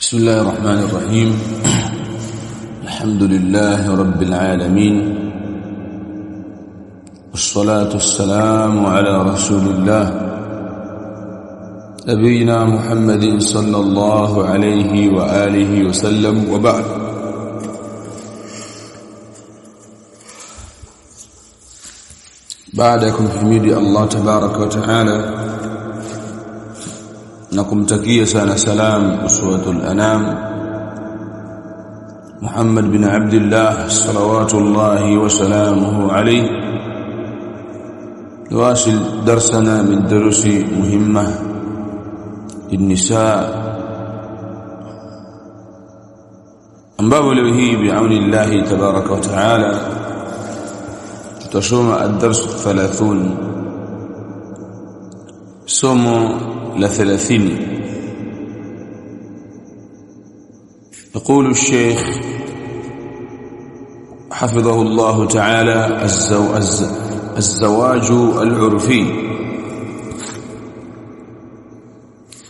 بسم الله الرحمن الرحيم. الحمد لله رب العالمين، والصلاة والسلام على رسول الله نبينا محمد صلى الله عليه وآله وسلم، وبعد. بعدكم حميد الله تبارك وتعالى نكم تكيه سنة سلام أسوة الأنام محمد بن عبد الله صلوات الله وسلامه عليه. نواصل درسنا من دروس مهمة النساء، ambapo leo hii بعون الله تبارك وتعالى tutasoma الدرس 30 somo لا 30. يقول الشيخ حفظه الله تعالى: الزواج العرفي.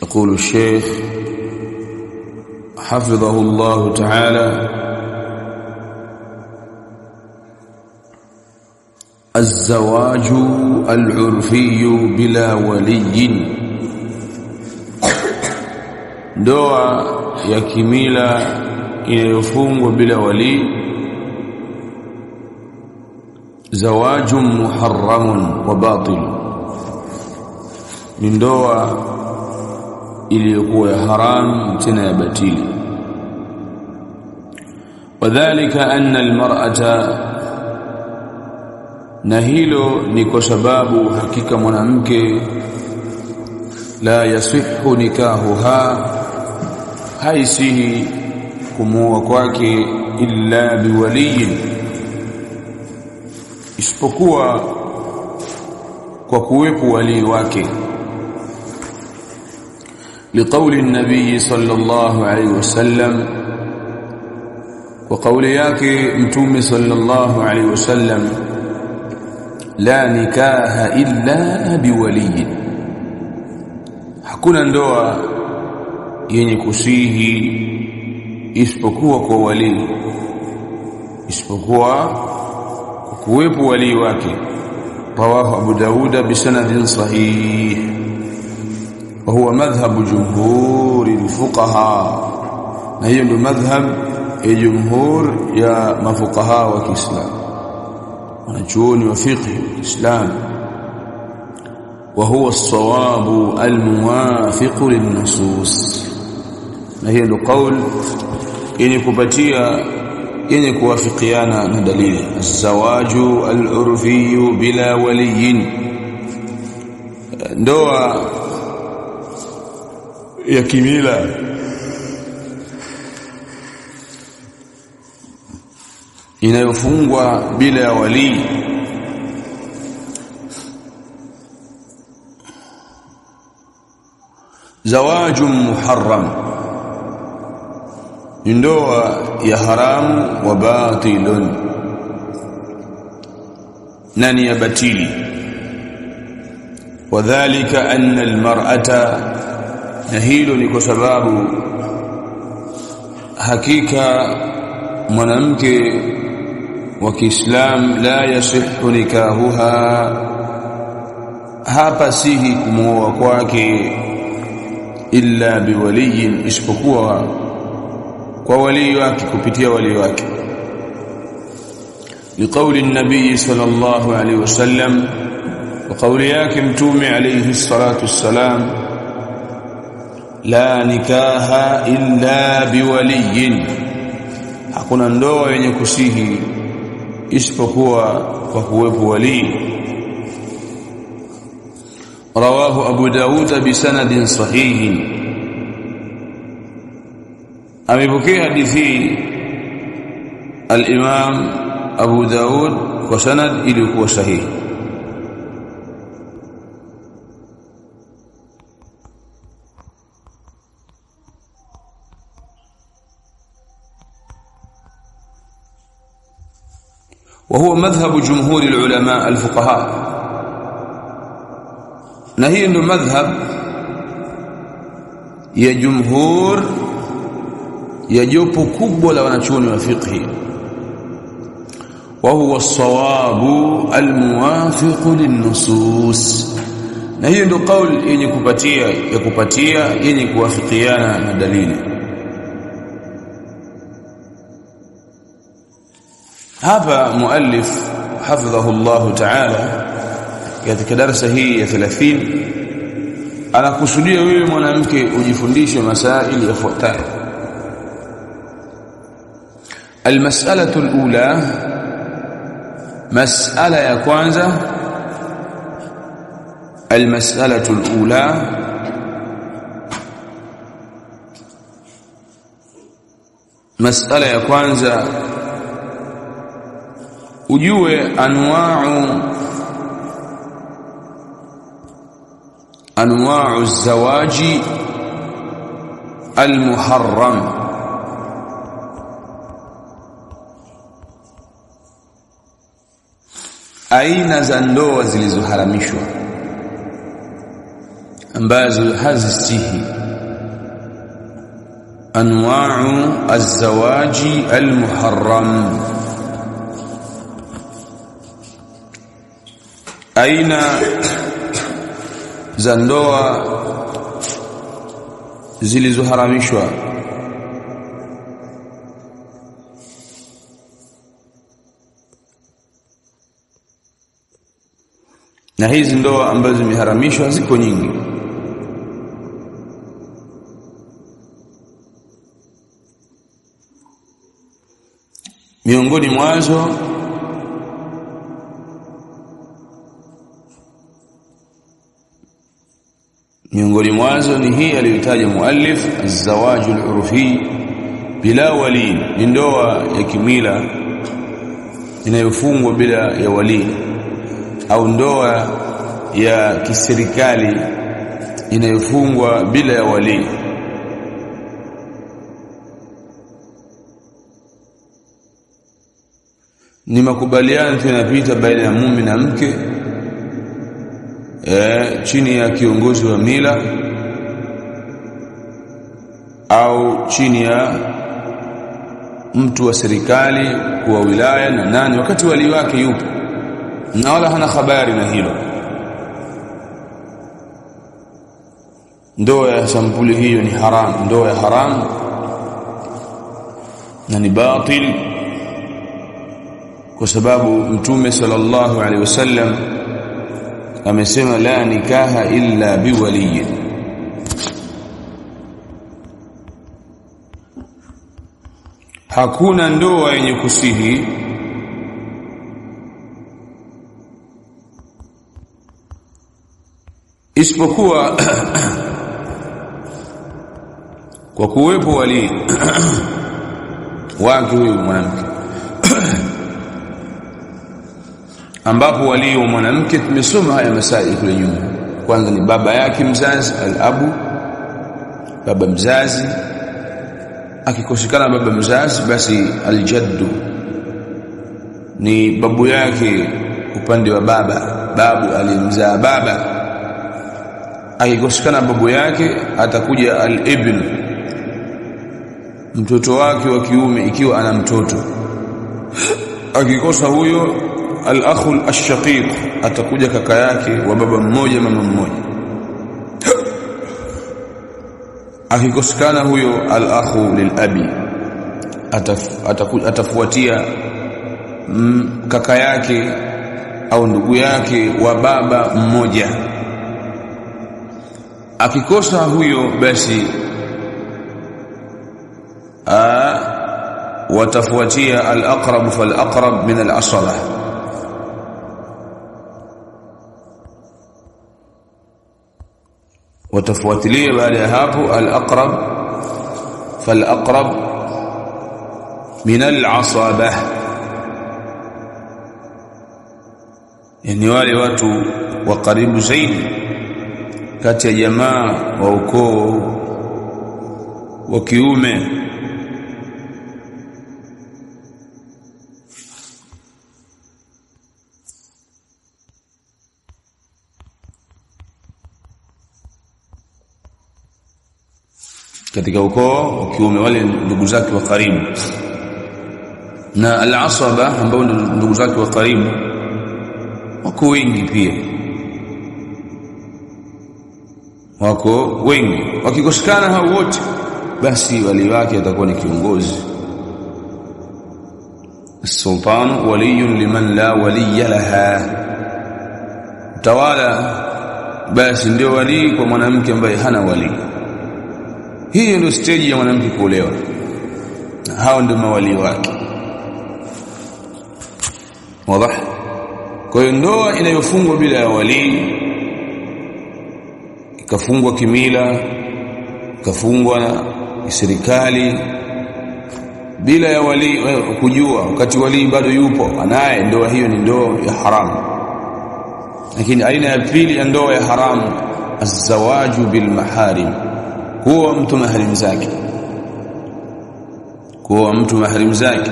يقول الشيخ حفظه الله تعالى: الزواج العرفي بلا ولي، ndoa ya kimila inayofungwa bila wali. Zawajun muharramun wa batil, ni ndoa iliyokuwa ya haram tena ya batili. Wadhālika anna almar'ata, na hilo ni kwa sababu hakika mwanamke la yasihhu nikahuha, haisihi kumuoa kwake illa biwaliyin, isipokuwa kwa kuwepo wali wake. Liqauli an-nabiy sallallahu alayhi wasallam, wa qawli yake mtume sallallahu alayhi wasallam: la nikaha illa biwaliyin, hakuna ndoa yenye kusihi isipokuwa kwa wali, isipokuwa kuwepo wali wake. Rawahu Abu Dawud bisanadin sahih, wa huwa madhhab jumhur alfuqaha, na hiyo ndio madhhab ya jumhur ya mafuqaha wa Kiislamu, wanachuoni wa fiqh wa Islam. وهو الصواب الموافق للنصوص, na hiyo ndio kauli yenye kupatia yenye kuwafikiana na dalili. Zawaju al-urfi bila waliyin, ndoa ya kimila inayofungwa bila ya wali. Zawajun muharram, ndoa ya haramu. Wa batilun, nani ya batili. Wadhālika anna almar'ata, na hilo ni kwa sababu hakika mwanamke wa Kiislam la yasihhu nikahuha, hapa sihi kumuoa kwake illa biwaliyin, isipokuwa kwa wali wake, kupitia wali wake. Liqauli an-nabiy sallallahu alayhi wasallam, wa qawli yake mtume alayhi salatu wassalam: la nikaha illa biwaliyin, hakuna ndoa yenye kusihi isipokuwa kwa kuwepo wali. Rawahu Abu Dawud bisanadin sahih, amepokea hadithi al-Imam Abu Dawud kwa sanad iliyokuwa sahihi. وهو مذهب جمهور العلماء الفقهاء، na hii ndio madhhab ya jumhur ya jopo kubwa la wanachuoni wa fiqh, wa huwa as-sawabu al-muwafiq lin-nusus, na hiyo ndio kauli yenye kupatia yenye kuwafikiana na dalili. Hapa muallif hafidhahu Allah ta'ala katika darasa hii ya 30 anakusudia wewe mwanamke ujifundishe masaili yafuatayo. Almas'alatu alula, mas'ala ya kwanza. Almas'alatu alula, mas'ala ya kwanza ujue anwa'u zawaji almuharram, aina za ndoa zilizoharamishwa ambazo hazisihi. Anwa'u az-zawaji al-muharram, aina za ndoa zilizoharamishwa. Na hizi ndoa ambazo zimeharamishwa ziko nyingi. Miongoni mwazo ni hii aliyotaja muallif, az-zawaju al-urfi bila wali, ni ndoa ya kimila inayofungwa bila ya wali, au ndoa ya kiserikali inayofungwa bila ya wali. Ni makubaliano yanapita baina ya mume na mke chini ya kiongozi wa mila au chini ya mtu wa serikali wa wilaya na nani, wakati wali wake yupo na wala hana habari na hilo. Ndoa ya sampuli hiyo ni haram, ndoa ya haram na ni batil, kwa sababu Mtume sallallahu alaihi wasallam amesema la nikaha illa biwaliy. Hakuna ndoa yenye kusihi isipokuwa kwa kuwepo wali wake huyo mwanamke ambapo wali wa mwanamke tumesoma haya masaili kule nyuma. Kwanza ni baba yake mzazi, al-abu, baba mzazi. Akikosekana baba mzazi, basi al-jaddu, ni babu yake upande wa baba, babu alimzaa baba. Akikosekana babu yake, atakuja al-ibn, mtoto wake wa kiume ikiwa ana mtoto. Akikosa huyo, al-akhul ash-shaqiq, atakuja kaka yake wa baba mmoja mama mmoja. Akikosekana huyo, al-akhu lil-abi, atafuatia kaka yake au ndugu yake wa baba mmoja. Akikosa huyo, basi watafuatia al-aqrab fal-aqrab min al-asaba. Watafuatilia baada ya hapo al-aqrab fal-aqrab min al-asaba, yani wale watu wa karibu zaidi kati ya jamaa wa ukoo wa kiume. katika ukoo wa kiume, wale ndugu zake wa karibu. Na al-asaba ambao ndugu zake wa karibu wako wengi pia, wako wengi. Wakikosekana hao wote, basi wali wake atakuwa ni kiongozi. Sultan waliyun liman la waliya laha, tawala basi ndio wali kwa mwanamke ambaye hana wali. Hiyo ndio stage ya mwanamke kuolewa, hao ndio mawali wake. Wazi? Kwa hiyo ndoa inayofungwa bila ya wali, ikafungwa kimila, ikafungwa na serikali bila ya wali kujua, wakati wali bado yupo anaye, ndoa hiyo ni ndoa ya haramu. Lakini aina ya pili ya ndoa ya haramu, az-zawaju bil maharim, kuwa mtu mahrim zake, kuwa mtu mahrim zake.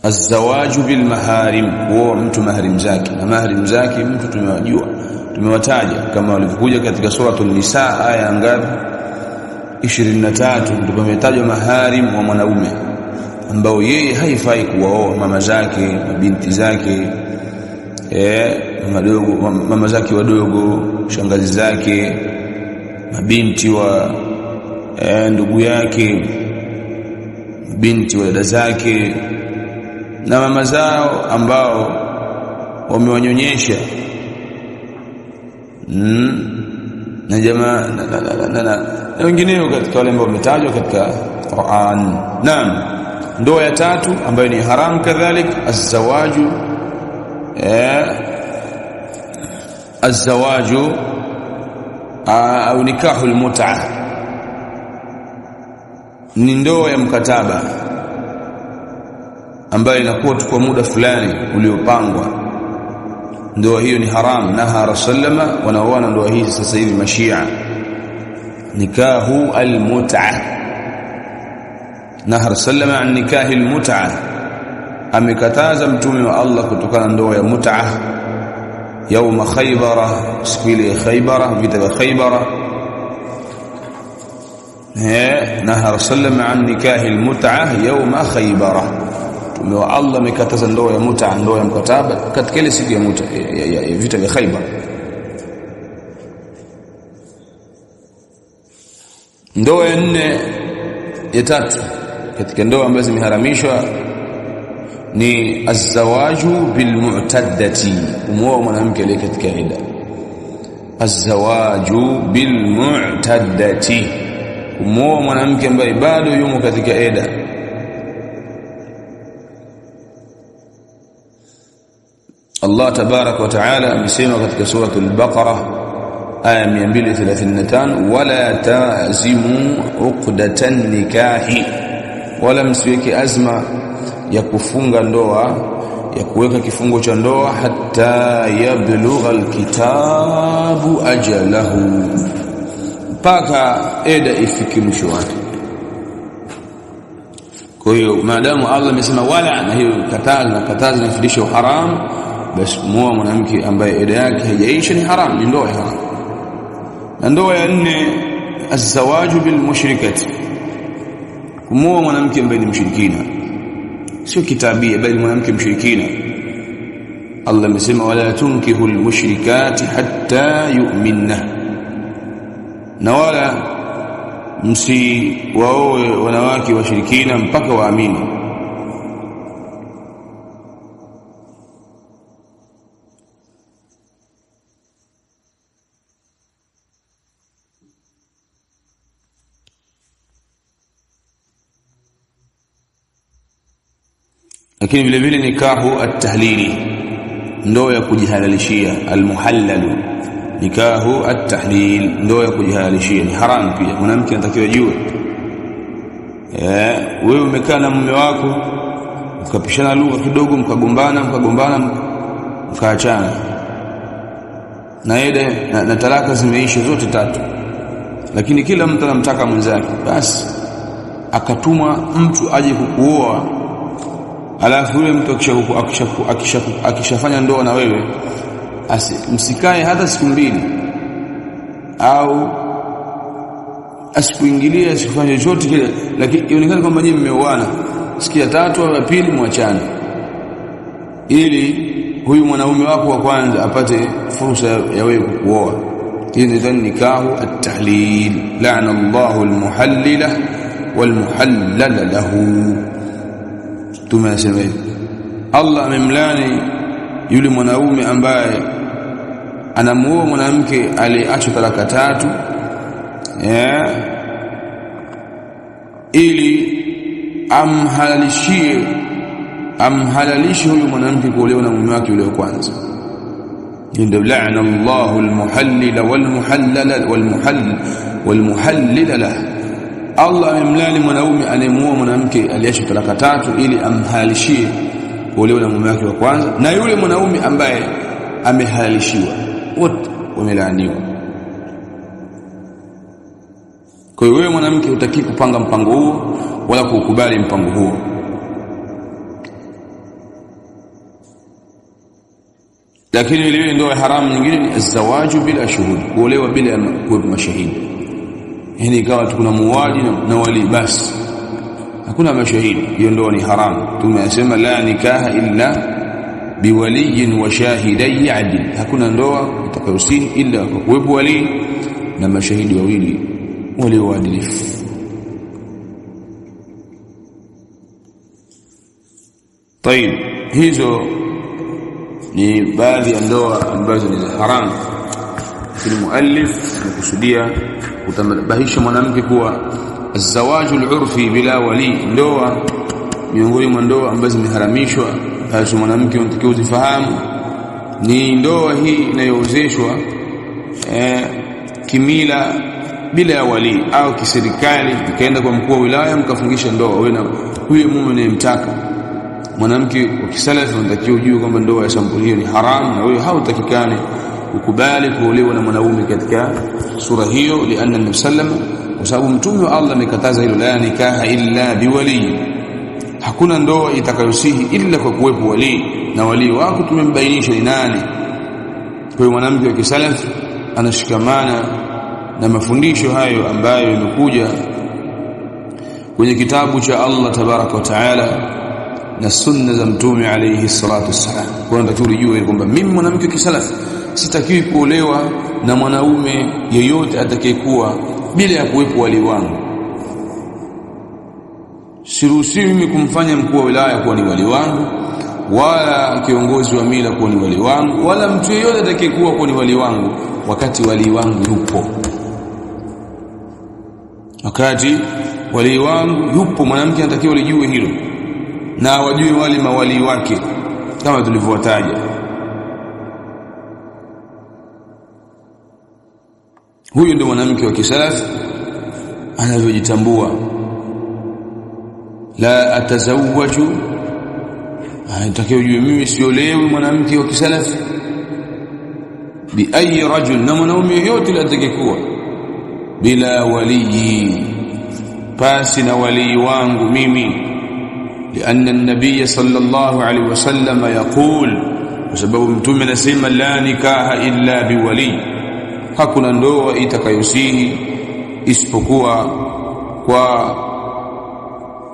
Az-zawaju bil maharim, kuwa mtu mahrim zake. Na mahrim zake mtu tumewajua, tumewataja kama walivyokuja katika suratul Nisa aya ngapi? 23. Ndio pametajwa maharim wa mwanaume ambao yeye haifai kuwaoa mama zake, mabinti zake, mama zake wadogo, shangazi zake, mabinti wa ndugu yake, binti wa dada zake, na mama zao ambao wamewanyonyesha, na jamaa na wengineo katika wale ambao wametajwa katika Qur'an. Naam, ndoa ya tatu ambayo ni haram kadhalik, az-zawaju az-zawaju au nikahul mut'a, ni ndoa ya mkataba ambayo inakuwa tu kwa muda fulani uliopangwa. Ndoa hiyo ni haram. Naha Rasulullah, wanaoana ndoa hizi sasa hivi mashia, nikahu al-mut'a. Naha Rasulullah an nikahi al-mut'a, amekataza mtume wa Allah kutokana ndoa ya mut'a. Yauma Khaybara, siku ile Khaybara, vita vya Khaybara, naha Rasulullah an nikahi al-mut'a yauma Khaybara. Mtume wa Allah amekataza ndoa ya mut'a, ndoa ya mkataba katika ile siku ya mut'a ya vita vya Khaybar. Ndoa ya nne ya tatu katika ndoa ambazo zimeharamishwa ni az-zawaju bil mu'taddati, kumwoa mwanamke aliye katika idda. Az-zawaju bil mu'taddati, kumwoa mwanamke ambaye bado yumo katika idda. Allah tabarak wa taala amesema katika suratul Baqara aya 235, wala ta'zimu uqdatan nikahi, wala msiweke azma ya kufunga ndoa, ya kuweka kifungo cha ndoa, hatta yablugha alkitabu ajalahu, mpaka eda ifike mwisho wake. Kwa hiyo maadamu Allah amesema wala, na hiyo kataza na fundisho haram, basi muoa mwanamke ambaye eda yake haijaisha ni haram, ni ndoa haram. Na ndoa ya nne, az-zawaju bil mushrikati, kumuoa mwanamke ambaye ni mshirikina, sio kitabia bali mwanamke mshirikina. Allah amesema wala tunkihul mushrikati hatta yu'minna, na wala msiwaoe wanawake washirikina mpaka waamini. Lakini vile vile nikahu at-tahlili, ndoa ya kujihalalishia, al-muhallalu, nikahu at-tahlil, ndoa ya kujihalalishia ni haram pia. Mwanamke anatakiwa ajue, wewe umekaa na mume wako mkapishana lugha kidogo, mkagombana mkaachana, na eda na talaka zimeisha zote tatu, lakini kila mtu anamtaka mwenzake, basi akatuma mtu aje kukuoa. Alafu yule mtu akishafanya ndoa na wewe, msikae hata siku mbili au asikuingilie, asifanye chochote kile, lakini ionekane kwamba nyinyi mmeoana, sikia tatu au pili muachane, ili huyu mwanaume wako wa kwanza apate fursa ya wewe kuoa. Hii ni nikahu at-tahlil. La'ana Allahu al-muhallila wal-muhallala lahu. Tumesema Allah amemlani yule mwanaume ambaye anamuoa mwanamke aliacha talaka tatu, ili amhalalishe huyu mwanamke kuolewa na mume wake yule wa kwanza. Ndio la'ana Allahu al-muhallila wal-muhallila lahu. Allah amemlani mwanaume anayemuoa mwanamke aliacha talaka tatu ili amhalishie kuolewa na mume wake wa kwanza, na yule mwanaume ambaye amehalalishiwa, wote wamelaaniwa. Kwa hiyo wewe mwanamke hutaki kupanga mpango huo wala kukubali mpango huo. Lakini ile ndio haramu nyingine ni azwaju bila shuhud, kuolewa bila kuwepo mashahidi. Yani ikawa kuna muwali na wali basi, hakuna mashahidi, hiyo ndio ni haramu. Tumesema la nikaha illa biwaliyin wa shahidai adil, hakuna ndoa itakayosihi illa kwa kuwepo wali na mashahidi wawili walioadilifu. Tayeb, hizo ni baadhi ya ndoa ambazo ni haramu. Muallif anakusudia kutambahisha mwanamke kuwa azwajul urfi bila wali, ndoa miongoni mwa ndoa ambazo zimeharamishwa, basi mwanamke unatakiwa uzifahamu ni ndoa hii inayoozeshwa kimila bila ya wali, au kiserikali ikaenda kwa mkuu wa wilaya mkafungisha ndoa wewe na huyo mume unayemtaka. Mwanamke wa kisalafi unatakiwa ujue kwamba ndoa ya sampuli hiyo ni haramu, na wewe hautakikani ukubali kuolewa na mwanaume katika sura hiyo, lianna Nabii sallam, kwa sababu mtume wa Allah amekataza hilo, la nikaha illa biwali, hakuna ndoa itakayosihi illa kwa kuwepo wali, na wali wako tumembainisha ni nani. Kwa hiyo mwanamke wa kisalafi anashikamana na mafundisho hayo ambayo yamekuja kwenye kitabu cha Allah tabaraka wa taala na sunna za mtume alayhi salatu wassalam. Kwa hiyo ndio tujue kwamba mimi mwanamke wa kisalafi sitakiwi kuolewa na mwanaume yeyote atakayekuwa bila ya kuwepo wali wangu. Siruhusiwi mimi kumfanya mkuu wa wilaya kuwa ni wali wangu, wala kiongozi wa mila kuwa ni wali wangu, wala mtu yeyote atakayekuwa kuwa ni wali wangu wakati wali wangu yupo. Wakati wali wangu yupo, mwanamke anatakiwa lijue hilo na wajue wale mawali wake kama tulivyowataja. Huyo ndio mwanamke wa kisalafi anavyojitambua. La atazawwaju, anatakiwa ujue mimi siolewi mwanamke wa kisalafi bi ayi rajul, na mwanaume yote la atakayekuwa bila wali, pasi na wali wangu mimi. لأن النبي صلى الله عليه وسلم يقول, وسبب mtume anasema la nikaha illa biwali, hakuna ndoa itakayosihi isipokuwa kwa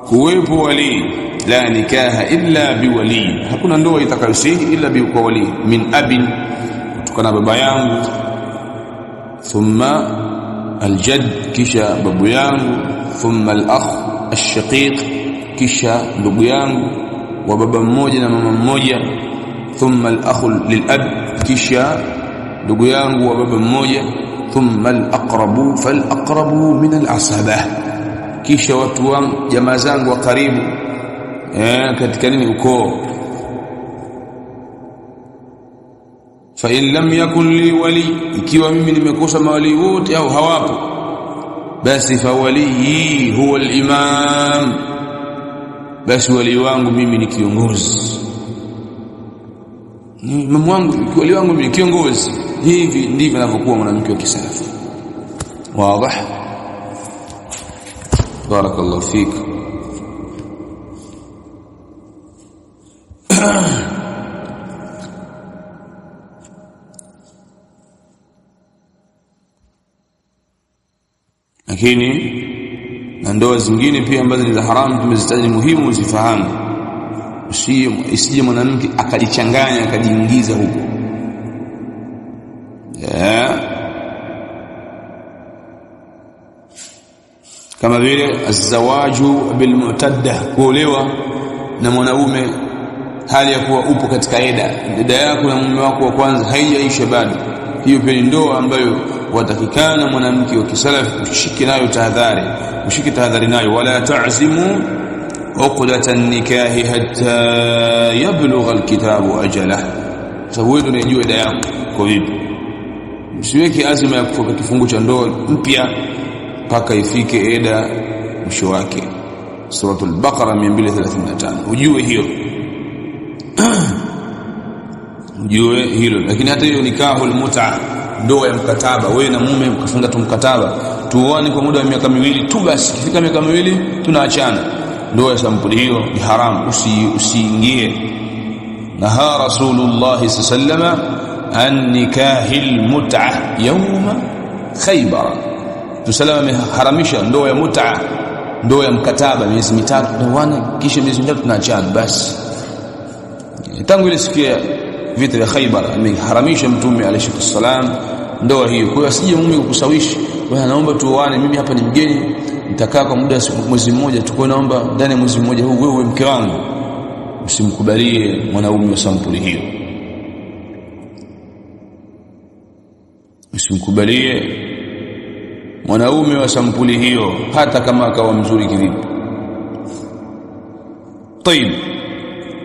kuwepo wali. La nikaha illa biwali, hakuna ndoa itakayosihi illa kwa wali. Min abin, kutokana baba yangu, thumma aljad, kisha babu yangu, thumma alakh alshaqiq, kisha ndugu yangu wa baba mmoja na mama mmoja, thumma al-akhu lil-ab, kisha ndugu yangu wa baba mmoja, thumma al-aqrabu fal-aqrabu min al-asaba, kisha watu wangu jamaa zangu wa karibu katika nini ukoo. Fa in lam yakun li wali, ikiwa mimi nimekosa mawali wote au hawapo, basi fa waliyi huwa al-imam, basi wali wangu mimi ni kiongozi. Mama wangu, wali wangu mimi ni kiongozi. Hivi ndivyo anavyokuwa mwanamke wa kisalafi. Wazi? Barakallahu fik. Lakini na ndoa zingine pia ambazo ni za haramu tumezitaja, muhimu uzifahamu, usije mwanamke akajichanganya akajiingiza huko. Kama vile azwaju bilmu'tadda, kuolewa na mwanaume hali ya kuwa upo katika eda yako na mume wako wa kwanza haijaisha bado. Hiyo pia ni ndoa ambayo watakikana mwanamke wa kisalafi kushiki nayo tahadhari, kushiki tahadhari nayo. Wala ta'zimu uqdatan nikahi hatta yablugha alkitabu ajalah, sababu wewe unajua eda yako kwa vipi. Usiweke azima ya kufunga kifungu cha ndoa mpya mpaka ifike eda mwisho wake. Suratul Baqara 235, ujue hiyo ujue hilo. Lakini hata hiyo nikahul mut'a, ndoa ya mkataba, wewe na mume mkafunga tu mkataba, tuoane kwa muda wa miaka miwili tu basi, ikifika miaka miwili tunaachana, ndoa ya sampuli hiyo ni haramu, usiingie. Naha Rasulullah sallallahu an nikahil mut'a yawma Khaybar, tusalama ameharamisha ndoa ya mut'a, ndoa ya mkataba, miezi mitatu tuoane kisha miezi mitatu tunaachana basi. Tangu ile siku ya vita vya Khaybar ameharamisha Mtume alayhi salam ndoa hiyo. Kwa hiyo asije mume kukusawishi, wewe naomba tuoane, mimi hapa ni mgeni, nitakaa kwa muda mwezi mmoja tu, kwa naomba ndani ya mwezi mmoja huu wewe mke wangu. Usimkubalie mwanaume wa sampuli hiyo, usimkubalie mwanaume wa sampuli hiyo hata kama akawa mzuri kivipi. طيب،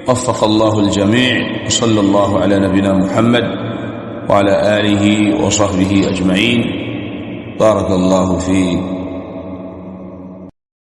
وفق الله الجميع، وصلى الله على نبينا محمد وعلى آله وصحبه أجمعين. بارك الله فيك.